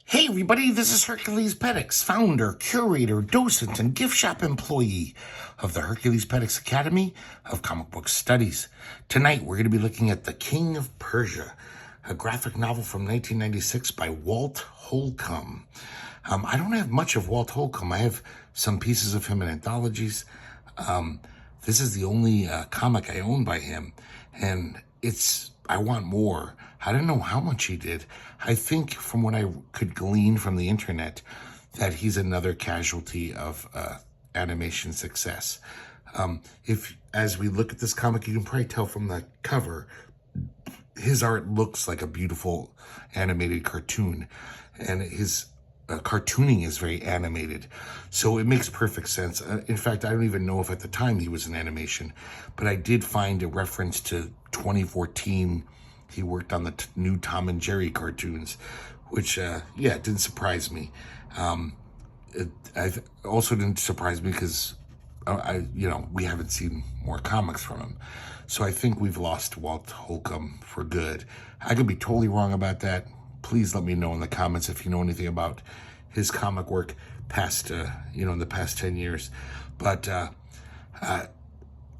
Hey everybody, this is herculespetix, founder, curator, docent, and gift shop employee of the herculespetix Academy of Comic Book Studies. Tonight we're going to be looking at The King of Persia, a graphic novel from 1996 by Walt Holcombe. I don't have much of Walt Holcombe. I have some pieces of him in anthologies. This is the only comic I own by him, and I want more. I don't know how much he did. I think from what I could glean from the internet that he's another casualty of animation success. As we look at this comic, you can probably tell from the cover, his art looks like a beautiful animated cartoon, and his cartooning is very animated, so it makes perfect sense. In fact, I don't even know if at the time he was in animation, but I did find a reference to 2014. He worked on the new Tom and Jerry cartoons, which, it didn't surprise me. It also didn't surprise me because, we haven't seen more comics from him. So I think we've lost Walt Holcombe for good. I could be totally wrong about that. Please let me know in the comments if you know anything about his comic work past, in the past 10 years. But I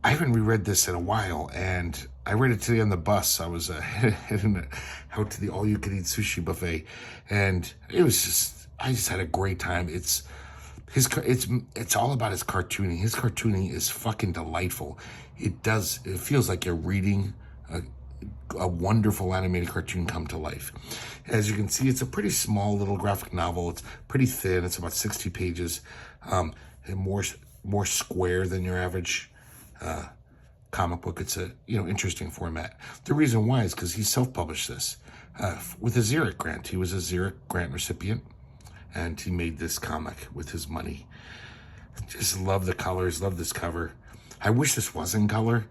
haven't reread this in a while, and I read it today on the bus. I was heading out to the all-you-can-eat sushi buffet, and I just had a great time. It's all about his cartooning. His cartooning is fucking delightful. It feels like you're reading a wonderful animated cartoon come to life. As you can see, it's a pretty small little graphic novel. It's pretty thin. It's about 60 pages, and more square than your average comic book. It's a interesting format. The reason why is because he self-published this with a Xeric grant. He was a Xeric grant recipient, and he made this comic with his money. Just love the colors, love this cover. I wish this was in color.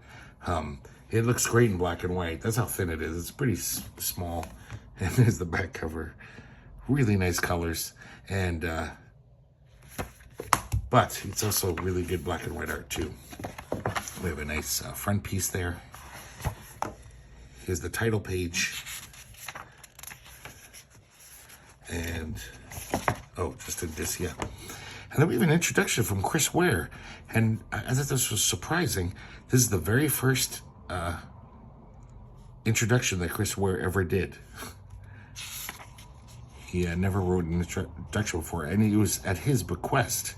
It looks great in black and white. That's how thin it is. It's pretty small. And there's the back cover. Really nice colors. And but it's also really good black and white art too. We have a nice front piece there. Here's the title page. And, just in this, yeah. And then we have an introduction from Chris Ware. And I thought this was surprising. This is the very first introduction that Chris Ware ever did. He never wrote an introduction before, and it was at his bequest.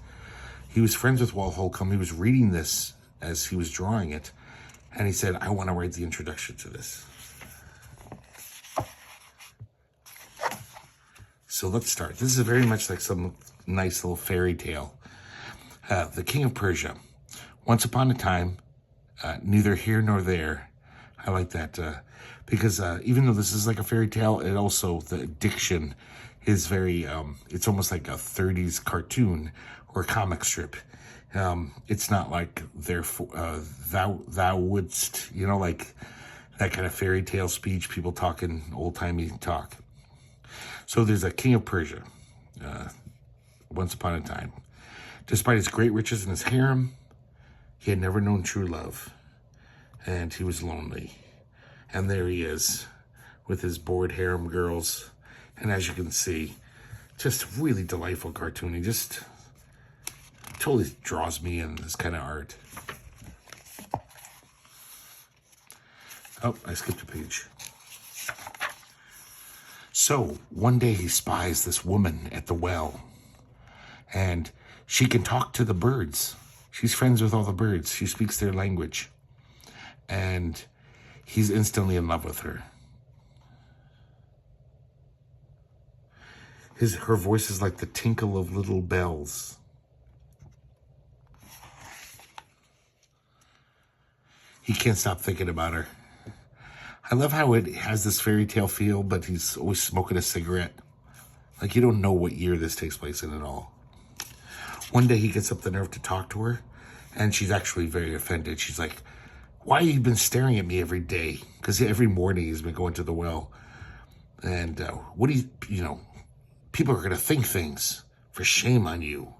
He was friends with Walt Holcombe. He was reading this as he was drawing it, and he said, I want to write the introduction to this. So let's start. This is very much like some nice little fairy tale. The King of Persia. Once upon a time, neither here nor there. I like that because even though this is like a fairy tale, it also, the diction is very, it's almost like a 30s cartoon or comic strip. It's not like thou wouldst, like that kind of fairy tale speech, people talking old-timey talk. So there's a King of Persia, once upon a time. Despite his great riches and his harem, he had never known true love, and he was lonely. And there he is with his bored harem girls. And as you can see, just really delightful cartooning. Just totally draws me in, this kind of art. Oh, I skipped a page. So one day he spies this woman at the well, and she can talk to the birds. She's friends with all the birds. She speaks their language, and he's instantly in love with her. Her voice is like the tinkle of little bells. He can't stop thinking about her. I love how it has this fairy tale feel, but he's always smoking a cigarette. Like you don't know what year this takes place in at all. One day he gets up the nerve to talk to her, and she's actually very offended. She's like, why have you been staring at me every day? Because every morning he's been going to the well. And what do you, people are going to think things. For shame on you.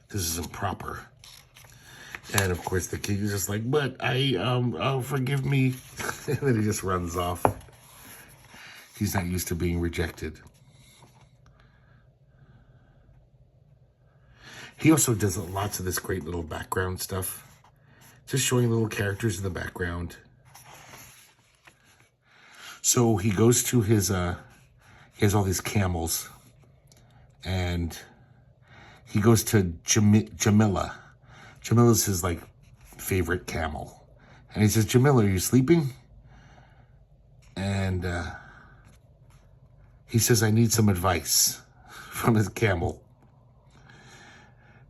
This is improper. And of course the king is just like, but forgive me. And then he just runs off. He's not used to being rejected. He also does lots of this great little background stuff. Just showing little characters in the background. So he goes to his, he has all these camels. And he goes to Jamila. Jamila's his, like, favorite camel. And he says, Jamila, are you sleeping? And he says, I need some advice from his camel.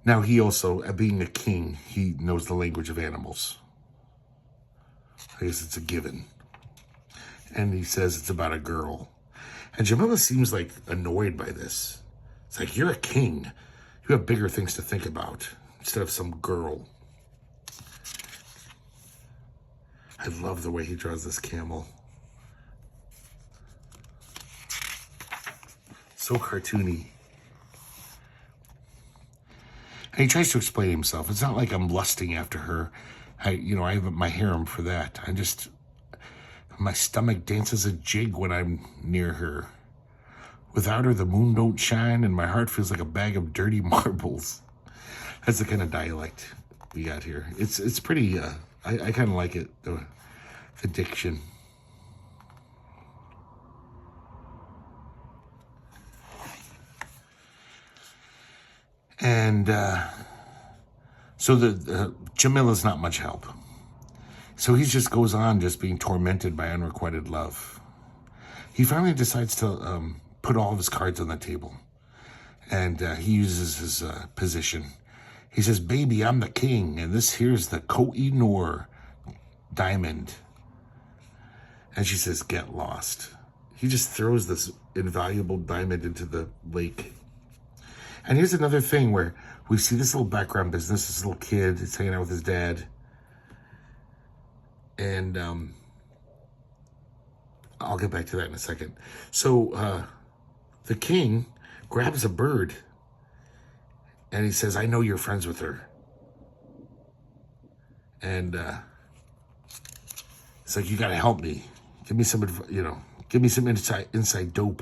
Now, he also, being a king, he knows the language of animals. I guess it's a given. And he says it's about a girl. And Jamila seems like annoyed by this. It's like, you're a king. You have bigger things to think about instead of some girl. I love the way he draws this camel. So cartoony. And he tries to explain himself. It's not like I'm lusting after her. I have my harem for that. My stomach dances a jig when I'm near her. Without her, the moon don't shine, and my heart feels like a bag of dirty marbles. That's the kind of dialect we got here. It's pretty, I kind of like it, the diction. And so Jamila's not much help. So he just goes on just being tormented by unrequited love. He finally decides to put all of his cards on the table. And he uses his position. He says, baby, I'm the king, and this here's the Koh-i-Noor diamond. And she says, get lost. He just throws this invaluable diamond into the lake. And here's another thing where we see this little background business, this little kid is hanging out with his dad. And I'll get back to that in a second. So the king grabs a bird and he says, I know you're friends with her. And it's like, you got to help me. Give me some, give me some inside dope.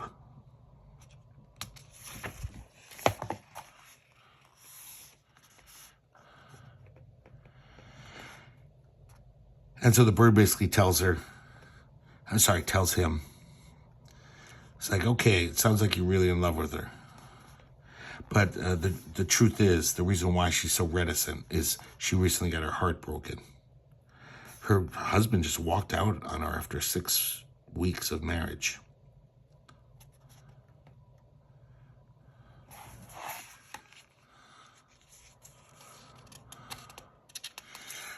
And so the bird basically tells him, it's like, okay, it sounds like you're really in love with her. But the truth is, the reason why she's so reticent is she recently got her heart broken. Her husband just walked out on her after 6 weeks of marriage.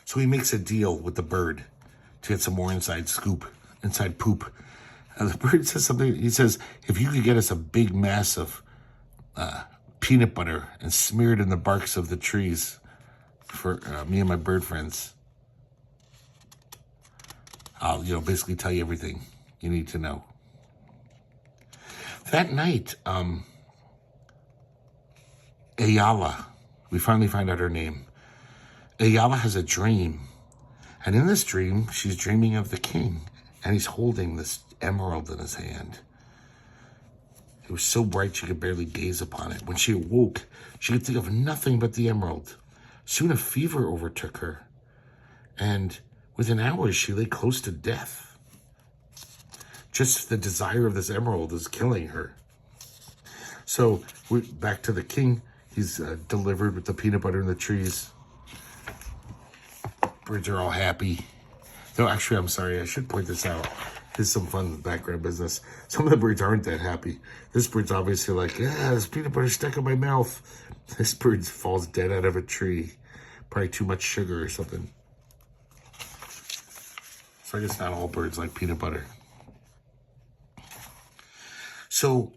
So he makes a deal with the bird to get some more inside poop. And the bird says something. He says, if you could get us a big mass of peanut butter and smear it in the barks of the trees for me and my bird friends, I'll, basically tell you everything you need to know. That night, Ayala, we finally find out her name. Ayala has a dream, and in this dream, she's dreaming of the king, and he's holding this emerald in his hand. It was so bright she could barely gaze upon it. When she awoke, she could think of nothing but the emerald. Soon a fever overtook her, and within hours, she lay close to death. Just the desire of this emerald is killing her. So, we're back to the king. He's delivered with the peanut butter in the trees. Birds are all happy. No, actually, I'm sorry. I should point this out. Here's some fun background business. Some of the birds aren't that happy. This bird's obviously like, this peanut butter stuck in my mouth. This bird falls dead out of a tree. Probably too much sugar or something. So I guess not all birds like peanut butter. So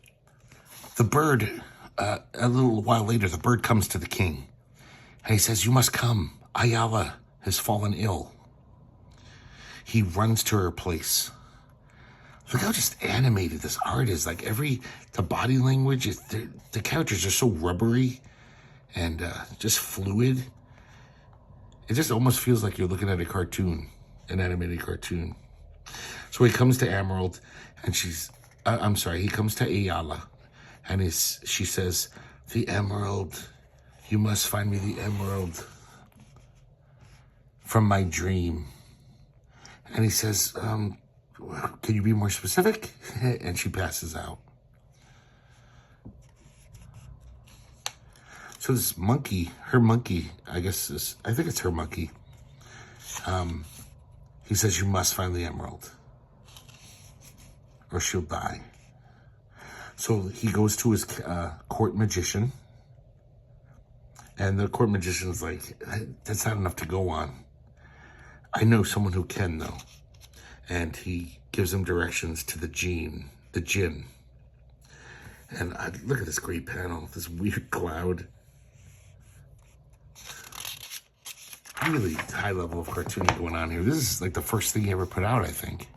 the bird, a little while later, the bird comes to the king. And he says, you must come. Ayala has fallen ill. He runs to her place. Look how just animated this art is. Like the body language, the characters are so rubbery and just fluid. It just almost feels like you're looking at a cartoon, an animated cartoon. So he comes to Emerald and he comes to Ayala and she says, the emerald You must find me the emerald from my dream. And he says, can you be more specific? And she passes out. So this monkey, her monkey, I think it's her monkey. He says, you must find the emerald or she'll die. So he goes to his court magician. And the court magician's like, that's not enough to go on. I know someone who can, though. And he gives him directions to the jinn. And look at this great panel, this weird cloud. Really high level of cartooning going on here. This is like the first thing he ever put out, I think.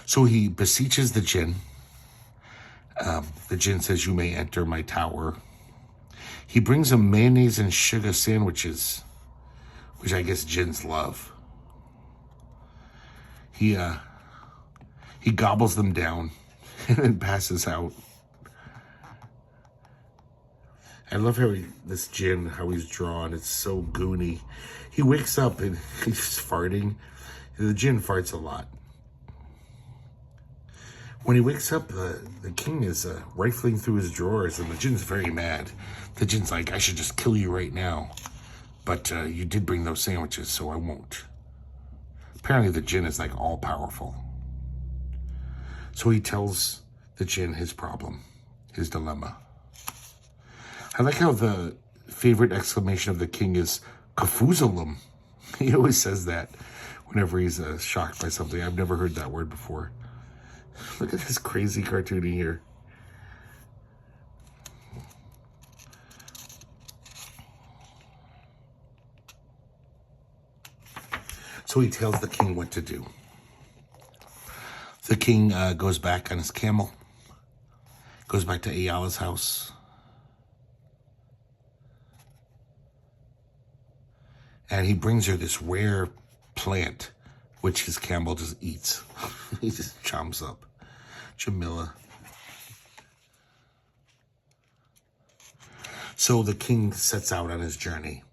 So he beseeches the jinn. The jinn says, you may enter my tower. He brings him mayonnaise and sugar sandwiches, which I guess jinns love. He gobbles them down and then passes out. I love how this jinn, how he's drawn. It's so goony. He wakes up and he's farting. The jinn farts a lot. When he wakes up, the king is rifling through his drawers, and the jinn's very mad. The jinn's like, I should just kill you right now. But you did bring those sandwiches, so I won't. Apparently the jinn is like all powerful. So he tells the jinn his problem, his dilemma. I like how the favorite exclamation of the king is Kafuzalam. He always says that whenever he's shocked by something. I've never heard that word before. Look at this crazy cartooning here. So he tells the king what to do. The king goes back on his camel, goes back to Ayala's house. And he brings her this rare plant, which his camel just eats. He just chomps up. Jamila. So the king sets out on his journey.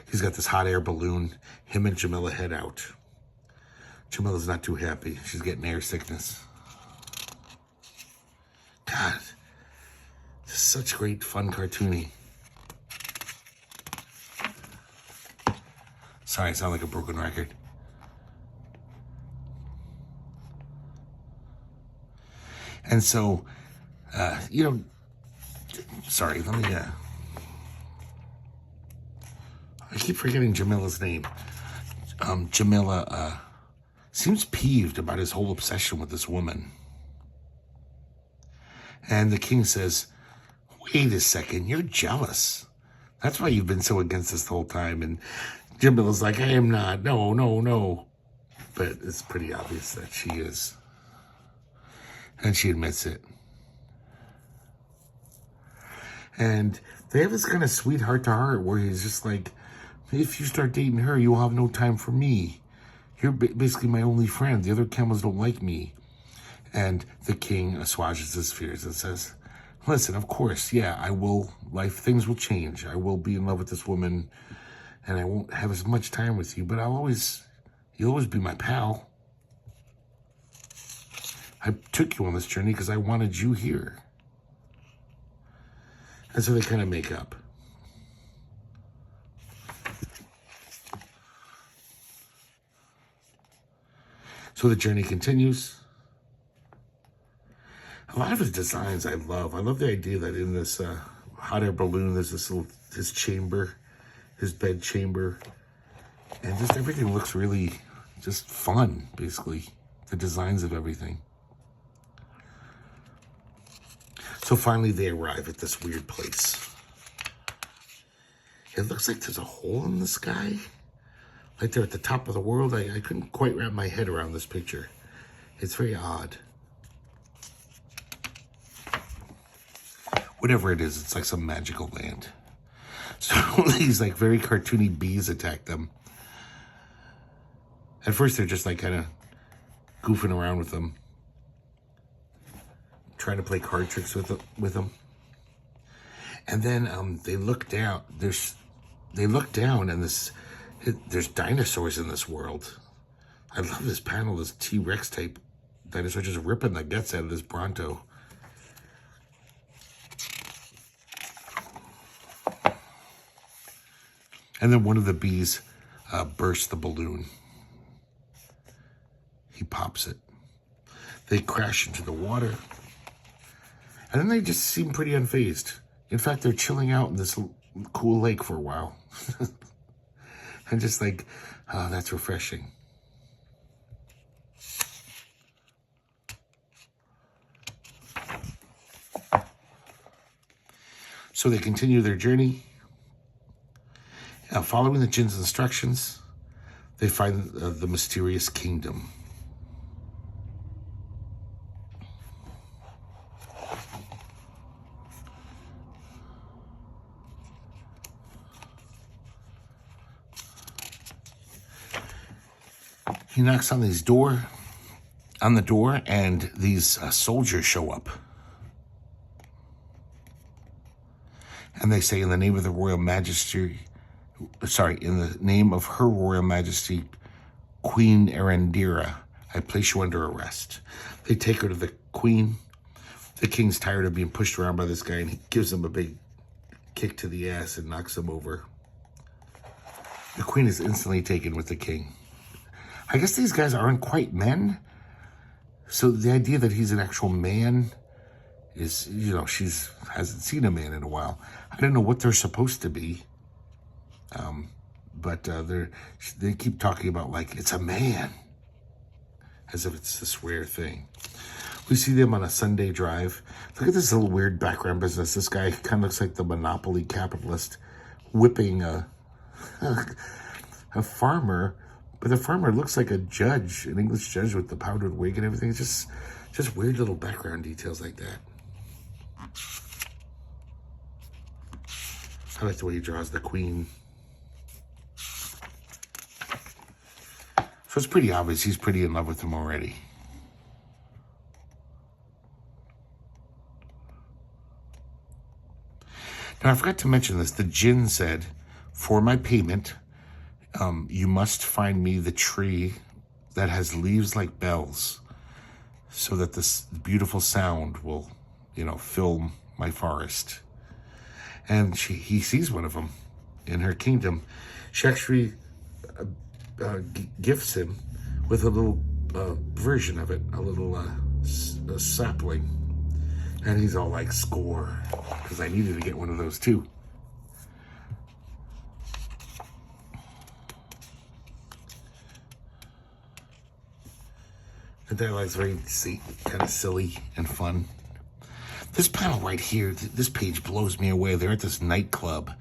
He's got this hot air balloon. Him and Jamila head out. Jamila's not too happy. She's getting air sickness. God, this is such great fun cartooning. Sorry, I sound like a broken record. And so, sorry, let me, I keep forgetting Jamila's name. Jamila seems peeved about his whole obsession with this woman. And the king says, wait a second, you're jealous. That's why you've been so against this the whole time. And Jamila's like, I am not. No. But it's pretty obvious that she is. And she admits it. And they have this kind of sweet heart-to-heart where he's just like, if you start dating her, you'll have no time for me. You're basically my only friend. The other camels don't like me. And the king assuages his fears and says, listen, of course, yeah, I will. Things will change. I will be in love with this woman, and I won't have as much time with you, but you'll always be my pal. I took you on this journey because I wanted you here. And so they kind of make up. So the journey continues. A lot of his designs I love. I love the idea that in this hot air balloon, there's his chamber, his bed chamber. And just everything looks really just fun, basically. The designs of everything. So finally they arrive at this weird place. It looks like there's a hole in the sky. Like they're at the top of the world. I couldn't quite wrap my head around this picture. It's very odd. Whatever it is, it's like some magical land. So these like very cartoony bees attack them. At first they're just like kind of goofing around with them. Trying to play card tricks with them. And then they look down. They look down, and there's dinosaurs in this world. I love this panel, this T-Rex type dinosaur just ripping the guts out of this Bronto. And then one of the bees bursts the balloon. He pops it. They crash into the water. And then they just seem pretty unfazed. In fact, they're chilling out in this cool lake for a while. And just like, oh, that's refreshing. So they continue their journey. Following the jinn's instructions, they find the mysterious kingdom. He knocks on the door, and these soldiers show up. And they say, in the name of the Royal Majesty, in the name of Her Royal Majesty, Queen Erendira, I place you under arrest. They take her to the Queen. The King's tired of being pushed around by this guy, and he gives him a big kick to the ass and knocks him over. The Queen is instantly taken with the King. I guess these guys aren't quite men. So the idea that he's an actual man is, she hasn't seen a man in a while. I don't know what they're supposed to be. But they keep talking about, like, it's a man. As if it's this rare thing. We see them on a Sunday drive. Look at this little weird background business. This guy kind of looks like the monopoly capitalist whipping a farmer. But the farmer looks like a judge, an English judge with the powdered wig and everything. It's just weird little background details like that. I like the way he draws the Queen. So it's pretty obvious he's pretty in love with him already. Now, I forgot to mention this. The jinn said, for my payment, you must find me the tree that has leaves like bells, so that this beautiful sound will, fill my forest. And he sees one of them in her kingdom. She actually gifts him with a little version of it, a little a sapling. And he's all like, score, because I needed to get one of those too. The dialogue's very kind of silly and fun. This panel right here, this page blows me away. They're at this nightclub.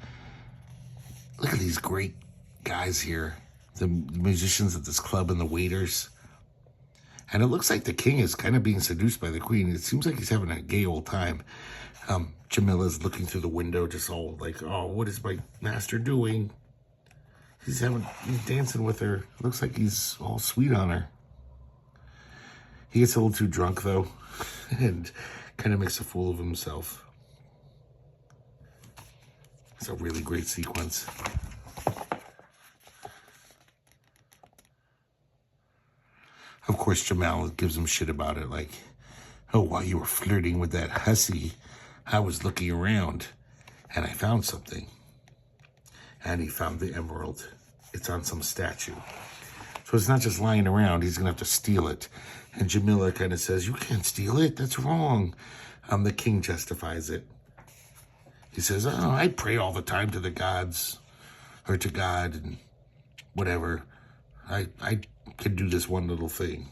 Look at these great guys here. The musicians at this club and the waiters. And it looks like the king is kind of being seduced by the queen. It seems like he's having a gay old time. Jamila's looking through the window, just all like, oh, what is my master doing? He's dancing with her. Looks like he's all sweet on her. He gets a little too drunk, though, and kind of makes a fool of himself. It's a really great sequence. Of course, Jamal gives him shit about it, like, oh, while you were flirting with that hussy, I was looking around, and I found something. And he found the emerald. It's on some statue. So it's not just lying around. He's going to have to steal it. And Jamila kind of says, you can't steal it. That's wrong. The king justifies it. He says, oh, I pray all the time to the gods, or to God, and whatever. I can do this one little thing.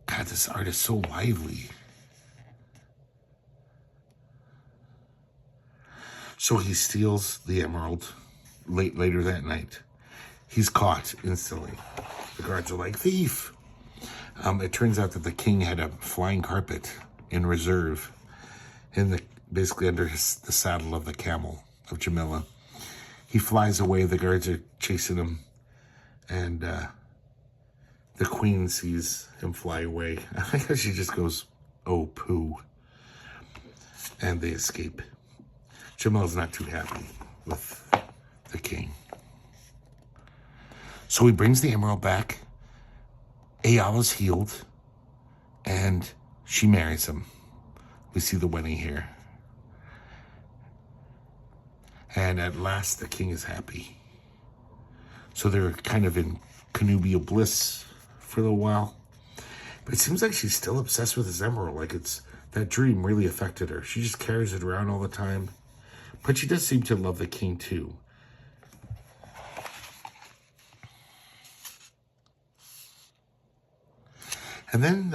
God, this art is so lively. So he steals the emerald later that night. He's caught instantly. The guards are like, thief. It turns out that the king had a flying carpet in reserve, basically under the saddle of the camel of Jamila. He flies away. The guards are chasing him, and The queen sees him fly away. I guess she just goes, oh, poo. And they escape. Jamel's not too happy with the king. So he brings the emerald back. Ayala's healed. And she marries him. We see the wedding here. And at last the king is happy. So they're kind of in connubial bliss for a little while. But it seems like she's still obsessed with his emerald. Like that dream really affected her. She just carries it around all the time. But she does seem to love the king too. And then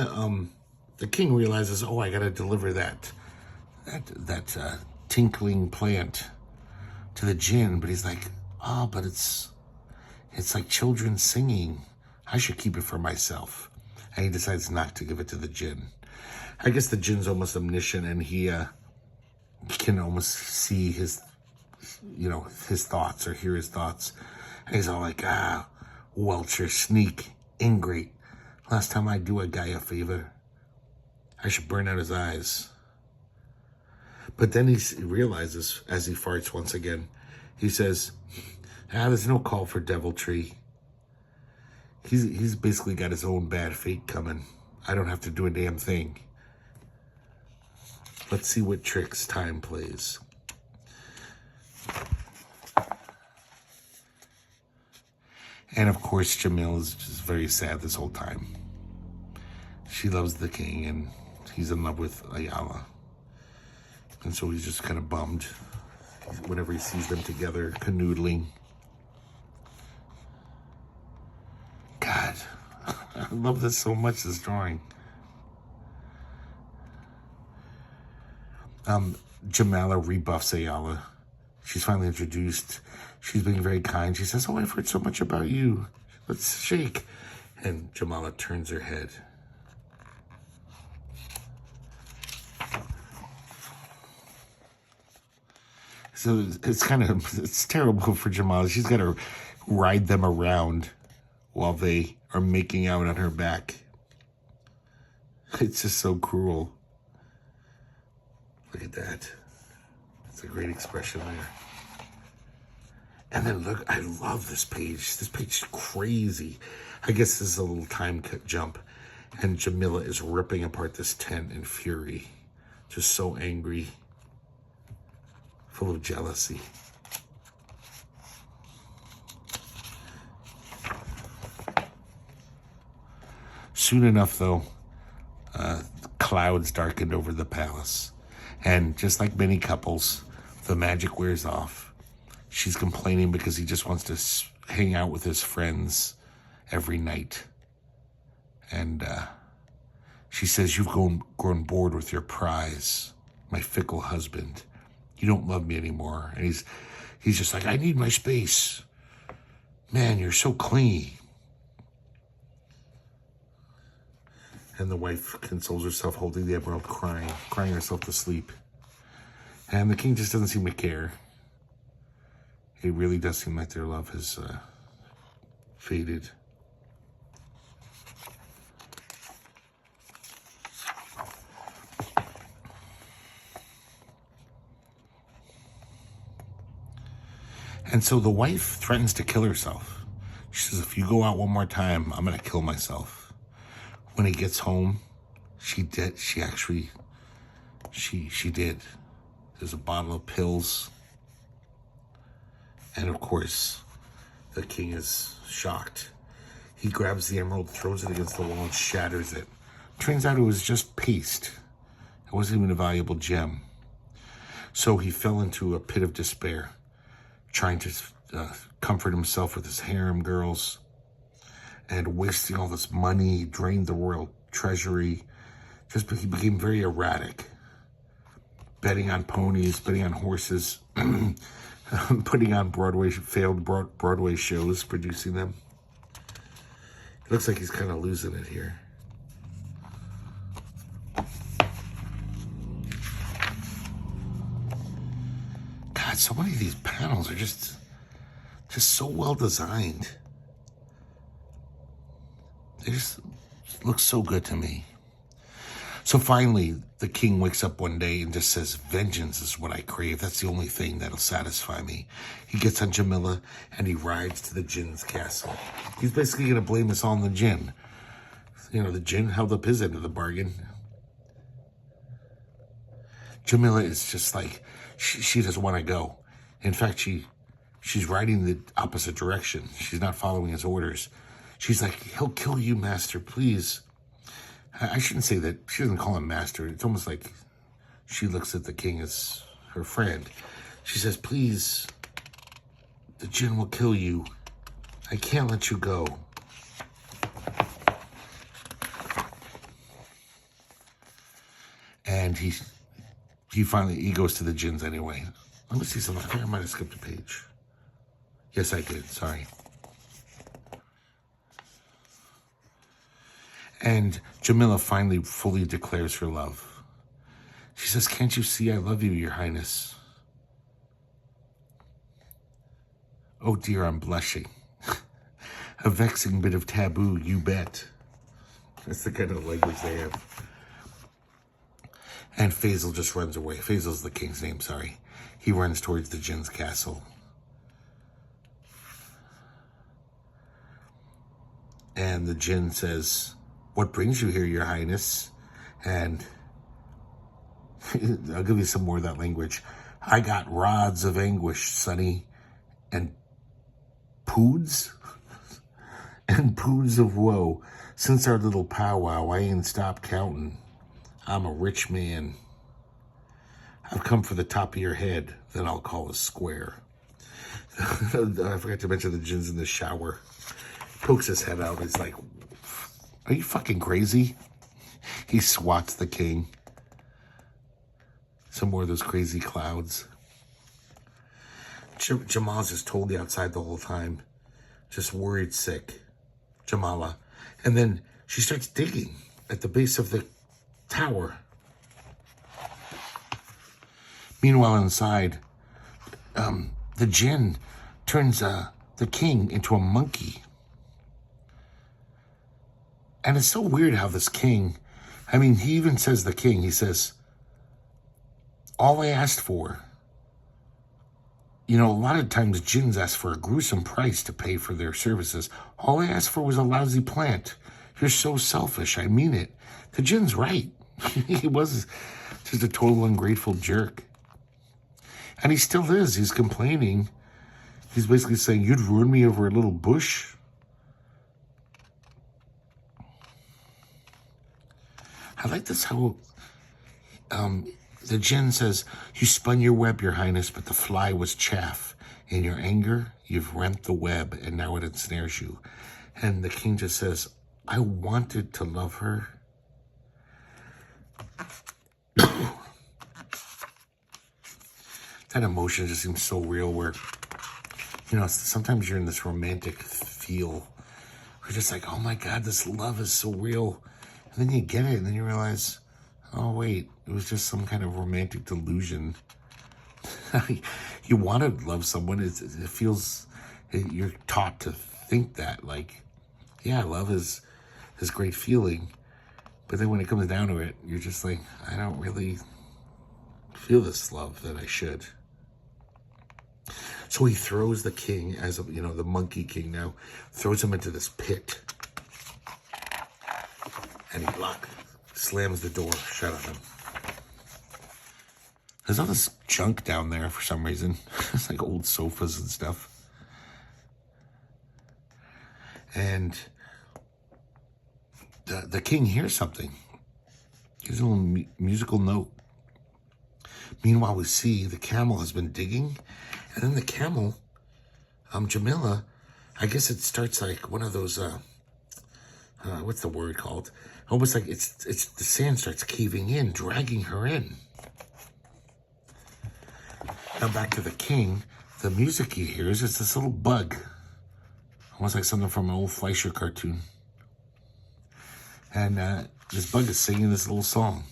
the king realizes, oh, I got to deliver that tinkling plant to the djinn. But he's like, oh, but it's like children singing. I should keep it for myself. And he decides not to give it to the djinn. I guess the djinn's almost omniscient, and he can almost see his thoughts or hear his thoughts. And he's all like, Welcher, sneak, ingrate. Last time I do a guy a favor, I should burn out his eyes. But then he realizes, as he farts once again, he says, there's no call for deviltry. He's basically got his own bad fate coming. I don't have to do a damn thing. Let's see what tricks time plays. And of course, Jamil is just very sad this whole time. She loves the king, and he's in love with Ayala. And so he's just kind of bummed whenever he sees them together, canoodling. God, I love this so much, this drawing. Jamala rebuffs Ayala. She's finally introduced. She's being very kind. She says, oh, I've heard so much about you. Let's shake. And Jamala turns her head. So it's terrible for Jamala. She's got to ride them around while they are making out on her back. It's just so cruel. Look at that. That's a great expression there. And then look, I love this page. This page is crazy. I guess this is a little time jump. And Jamila is ripping apart this tent in fury. Just so angry. Full of jealousy. Soon enough, though, clouds darkened over the palace. And just like many couples, the magic wears off. She's complaining because he just wants to hang out with his friends every night. And she says, you've grown bored with your prize, my fickle husband. You don't love me anymore. And he's just like, I need my space. Man, you're so clingy. And the wife consoles herself, holding the emerald, crying herself to sleep. And the king just doesn't seem to care. It really does seem like their love has faded. And so the wife threatens to kill herself. She says, if you go out one more time, I'm going to kill myself. When he gets home, she did. She did. There's a bottle of pills. And of course, the king is shocked. He grabs the emerald, throws it against the wall, and shatters it. Turns out it was just paste. It wasn't even a valuable gem. So he fell into a pit of despair, trying to comfort himself with his harem girls and wasting all this money. He drained the royal treasury. He became very erratic, betting on ponies, betting on horses, putting on failed Broadway shows, producing them. It looks like he's kind of losing it here. God, so many of these panels are just so well designed. They just look so good to me. So finally, the king wakes up one day and just says, vengeance is what I crave. That's the only thing that'll satisfy me. He gets on Jamila and he rides to the jinn's castle. He's basically going to blame this all on the jinn. You know, the jinn held up his end of the bargain. Jamila is just like, she doesn't want to go. In fact, she's riding the opposite direction. She's not following his orders. She's like, he'll kill you, master, please. I shouldn't say that. She doesn't call him master. It's almost like she looks at the king as her friend. She says, please, the jinn will kill you. I can't let you go. And he goes to the jinns anyway. Let me see something. I think I might have skipped a page. Yes, I did. Sorry. And Jamila finally fully declares her love. She says, can't you see I love you, your highness? Oh dear, I'm blushing. A vexing bit of taboo, you bet. That's the kind of language they have. And Faisal just runs away. Faisal's the king's name, sorry. He runs towards the jinn's castle. And the jinn says, what brings you here, your highness? And I'll give you some more of that language. I got rods of anguish, sonny, and poods? And poods of woe. Since our little powwow, I ain't stopped counting. I'm a rich man. I've come for the top of your head, that I'll call a square. I forgot to mention the jinn's in the shower. Pokes his head out. He's like, are you fucking crazy? He swats the king. Some more of those crazy clouds. Jamal's just totally outside the whole time. Just worried sick. Jamala. And then she starts digging at the base of the tower. Meanwhile, inside, the jinn turns the king into a monkey. And it's so weird how this king, I mean, he even says the king, he says, all I asked for, you know, a lot of times jinns ask for a gruesome price to pay for their services. All I asked for was a lousy plant. You're so selfish. I mean it. The jinn's right. He was just a total ungrateful jerk. And he still is. He's complaining. He's basically saying, you'd ruin me over a little bush? I like this how the jinn says, you spun your web, your highness, but the fly was chaff. In your anger, you've rent the web, and now it ensnares you. And the king just says, I wanted to love her. That emotion just seems so real where, you know, sometimes you're in this romantic feel. We're just like, oh my God, this love is so real. And then you get it, and then you realize, oh wait, it was just some kind of romantic delusion. You want to love someone. It feels, you're taught to think that, like, yeah, love is this great feeling. But then when it comes down to it, you're just like, I don't really feel this love that I should. So he throws the king, as you know, the monkey king now, throws him into this pit. And he slams the door shut on him. There's all this junk down there for some reason. It's like old sofas and stuff. And the king hears something. Gives a little musical note. Meanwhile, we see the camel has been digging. And then the camel, Jamila, I guess it starts like one of those, what's the word called? Almost like it's the sand starts caving in, dragging her in. Now back to the king. The music he hears is this little bug. Almost like something from an old Fleischer cartoon. And this bug is singing this little song.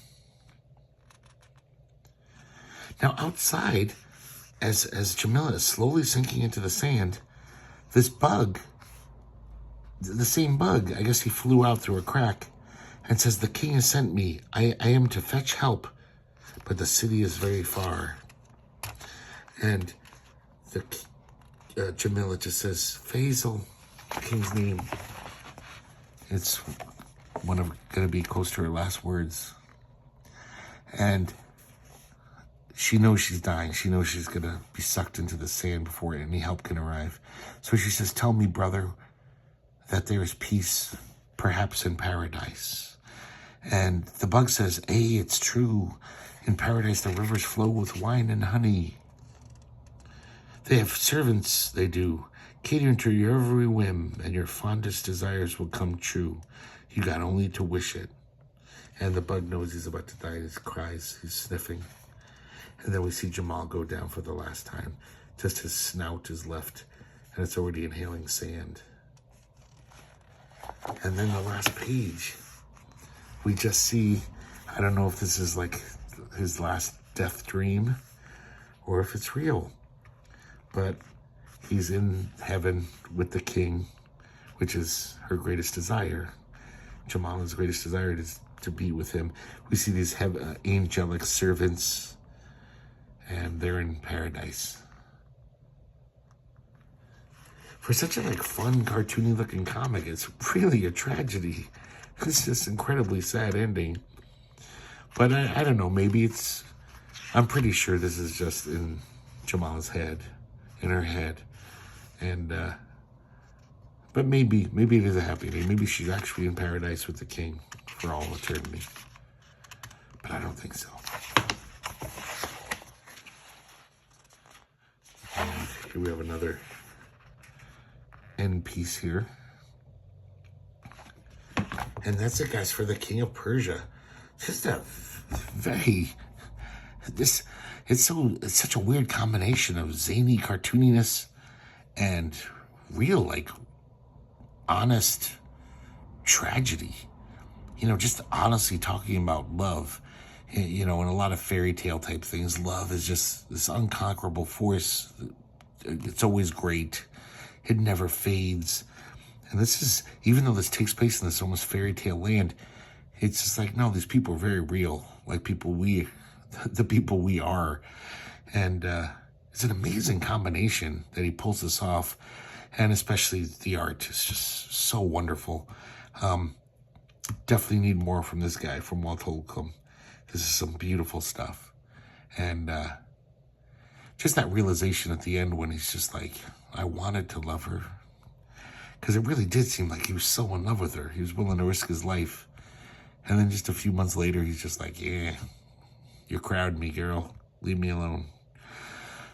Now outside, as Jamila is slowly sinking into the sand, this bug the same bug, I guess he flew out through a crack and says, the king has sent me. I am to fetch help, but the city is very far. And the Jamila just says, Faisal, the king's name. It's going to be close to her last words. And she knows she's dying. She knows she's going to be sucked into the sand before any help can arrive. So she says, tell me, brother, that there is peace, perhaps in paradise. And the bug says, it's true. In paradise, the rivers flow with wine and honey. They have servants, they do, catering to your every whim, and your fondest desires will come true. You got only to wish it. And the bug knows he's about to die. He cries, he's sniffing. And then we see Jamal go down for the last time. Just his snout is left, and it's already inhaling sand. And then the last page, we just see, I don't know if this is like his last death dream or if it's real, but he's in heaven with the king, which is her greatest desire. Jamala's greatest desire is to be with him. We see these angelic servants, and they're in paradise. For such a fun, cartoony looking comic, it's really a tragedy. It's just incredibly sad ending. But I don't know, maybe I'm pretty sure this is just in Jamala's head, in her head. And, but maybe it is a happy ending. Maybe she's actually in paradise with the king for all eternity. But I don't think so. And here we have another end piece here. And that's it, guys, for the King of Persia. Just a very, it's such a weird combination of zany cartooniness and real, honest tragedy. Just honestly talking about love. In a lot of fairy tale type things, love is just this unconquerable force. It's always great. It never fades. And this is, even though this takes place in this almost fairy tale land, it's just no, these people are very real, the people we are. And it's an amazing combination that he pulls this off. And especially the art is just so wonderful. Definitely need more from this guy, from Walt Holcombe. This is some beautiful stuff. And just that realization at the end when he's just I wanted to love her. Because it really did seem like he was so in love with her. He was willing to risk his life. And then just a few months later, he's just yeah, you're crowding me, girl. Leave me alone.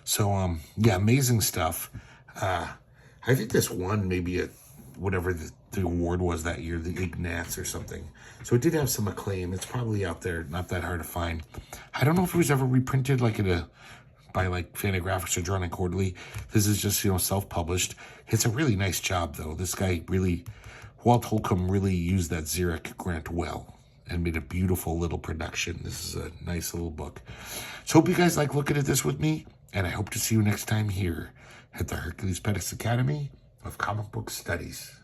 So, yeah, amazing stuff. I think this won maybe whatever the award was that year, the Ignats or something. So it did have some acclaim. It's probably out there, not that hard to find. I don't know if it was ever reprinted by Fantagraphics or Drawn and Quarterly. This is just, self-published. It's a really nice job, though. This guy Walt Holcombe really used that Xeric grant well and made a beautiful little production. This is a nice little book. So hope you guys like looking at this with me, and I hope to see you next time here at the Herculespetix Academy of Comic Book Studies.